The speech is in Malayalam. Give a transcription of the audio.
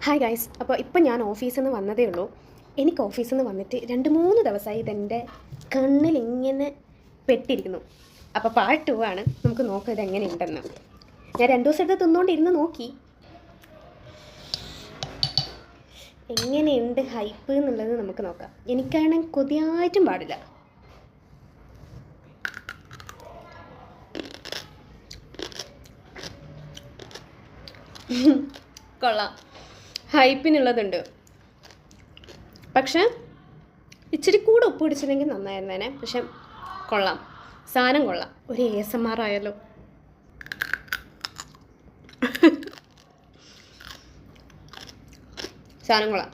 ഹായ് ഗൈസ്, അപ്പോൾ ഇപ്പം ഞാൻ ഓഫീസിൽ നിന്ന് വന്നതേ ഉള്ളൂ. എനിക്ക് ഓഫീസിൽ നിന്ന് വന്നിട്ട് 2-3 ദിവസമായി ഇതെൻ്റെ കണ്ണിലിങ്ങനെ പെട്ടിരിക്കുന്നു. അപ്പോൾ പാർട്ട് 2 ആണ്. നമുക്ക് നോക്കാം ഇതെങ്ങനെയുണ്ടെന്ന്. ഞാൻ 2 ദിവസത്തെ തിന്നുകൊണ്ടിരുന്ന് നോക്കി എങ്ങനെയുണ്ട് ഹൈപ്പ് എന്നുള്ളത് നമുക്ക് നോക്കാം. എനിക്കാണെങ്കിൽ കൊതിയായിട്ടും പാടില്ല. കൊള്ളാം, ഹൈപ്പിനുള്ളതുണ്ട്. പക്ഷെ ഇച്ചിരി കൂടെ ഉപ്പ് പിടിച്ചില്ലെങ്കിൽ നന്നായിരുന്നേനെ. പക്ഷെ കൊള്ളാം, സാധനം കൊള്ളാം. ഒരു ASMR ആയാലോ. സാധനം കൊള്ളാം.